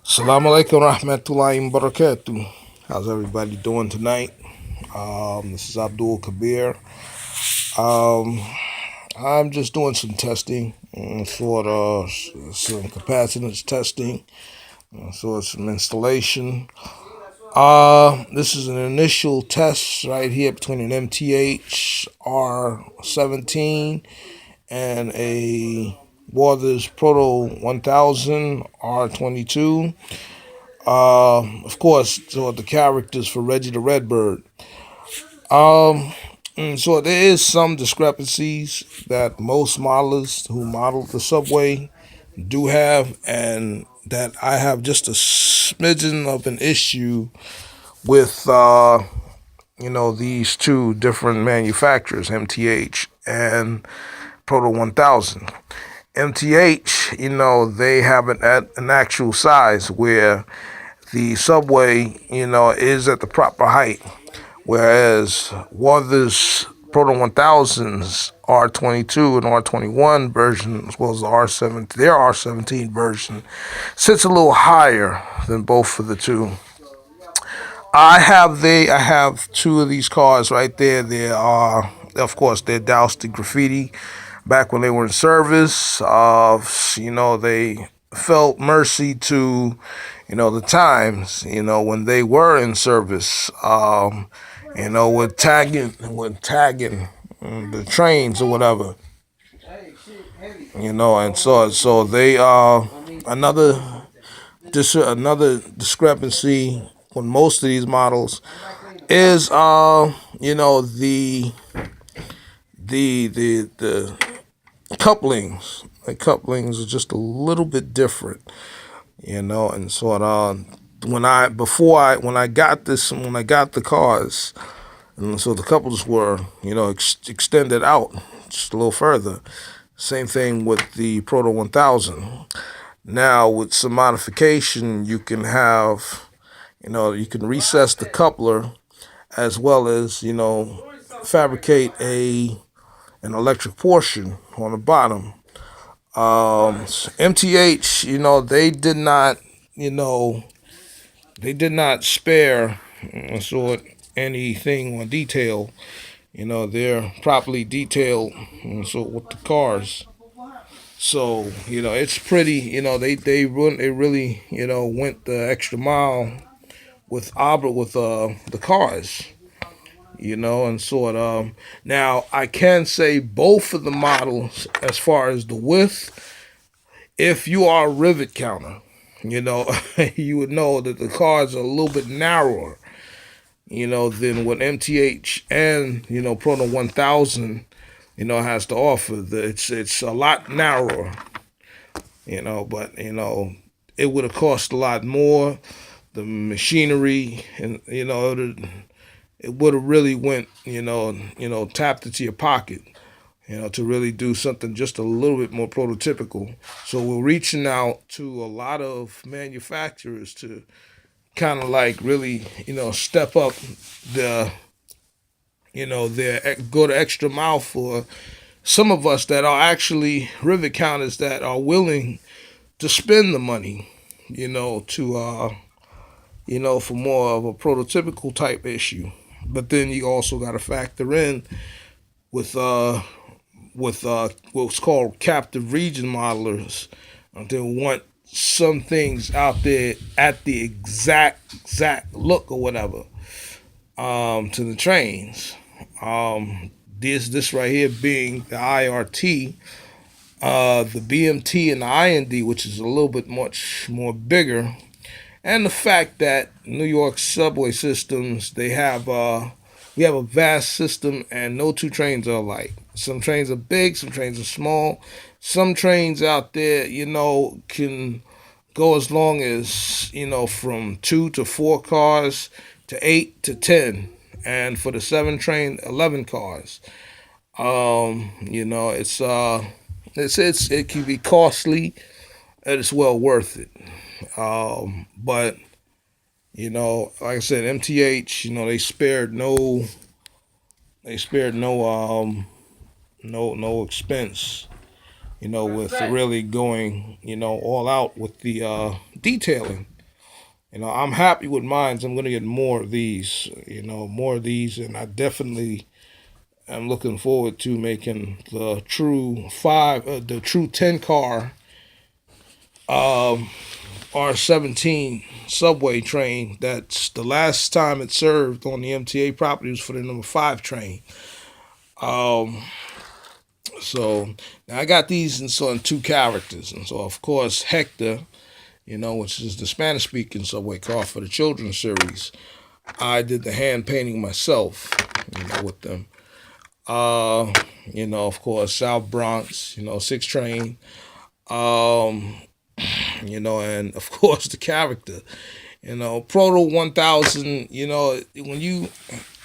Assalamu alaikum rahmatullahi wa barakatuh. How's everybody doing tonight? This is Abdul Kabir. Um, I'm just doing some testing, sort of some capacitance testing, sort of some installation. This is an initial test right here between an MTH R17 and a Warthers Proto 1000 R22. Of course, so the characters for Reggie the Redbird. So there is some discrepancies that most modelers who modeled the subway do have, and that I have just a smidgen of an issue with, these two different manufacturers, MTH and Proto 1000. MTH, they have an actual size where the subway, is at the proper height, whereas Warthers Proto 1000s R22 and R21 version, as well as the R7, their R17 version, sits a little higher than both of the two. I have two of these cars right there. They are, of course, they're doused in graffiti back when they were in service. They felt mercy to, the times, when they were in service. With tagging the trains or whatever. And so they another discrepancy with most of these models is the couplings. The couplings are just a little bit different, and sort of when I got the cars, and so the couples were extended out just a little further. Same thing with the Proto 1000. Now with some modification, you can have, you can recess the coupler as well as fabricate an electric portion on the bottom. MTH, they did not spare sort anything on detail. They're properly detailed, so with the cars. So it's pretty. They really went the extra mile with the cars. And sort of now I can say both of the models as far as the width. If you are a rivet counter, you would know that the cars are a little bit narrower, than what MTH and Proto 1000, has to offer. It's a lot narrower, but it would have cost a lot more. The machinery, and it would have really went, tapped into your pocket, to really do something just a little bit more prototypical. So we're reaching out to a lot of manufacturers to kind of like really, step up the, their go the extra mile for some of us that are actually rivet counters that are willing to spend the money, for more of a prototypical type issue. But then you also got to factor in with what's called captive region modelers. They want some things out there at the exact look or whatever, to the trains. This right here being the IRT, the BMT and the IND, which is a little bit much more bigger, and the fact that New York subway systems, we have a vast system and no two trains are alike. Some trains are big, some trains are small. Some trains out there, can go as long as, from 2 to 4 cars to 8 to 10. And for the 7 train, 11 cars. It can be costly and it's well worth it. But like I said, MTH, they spared no expense, with really going, all out with the detailing. I'm happy with mine. I'm gonna get more of these. More of these, and I definitely am looking forward to making the the true 10 car R17 subway train. That's the last time it served on the MTA property was for the number 5 train. Um, so now I got these in two characters, and so of course Hector, which is the Spanish speaking subway car for the children's series. I did the hand painting myself, with them. Uh, of course, South Bronx, 6 train. Um, and of course the character. Proto 1000, when you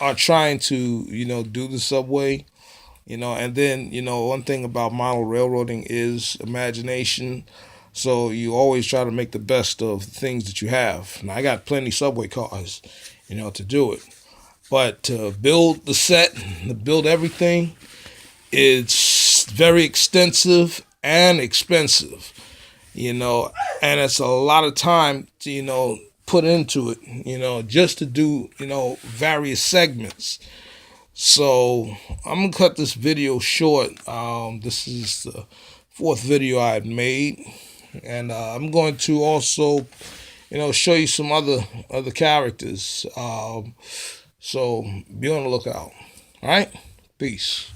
are trying to, do the subway, and then, one thing about model railroading is imagination. So you always try to make the best of the things that you have. Now I got plenty subway cars, to do it. But to build the set, to build everything, it's very extensive and expensive, and it's a lot of time to, put into it, just to do, various segments. So I'm gonna cut this video short. This is the 4th video I've made, and I'm going to also, show you some other characters. So be on the lookout. All right, peace.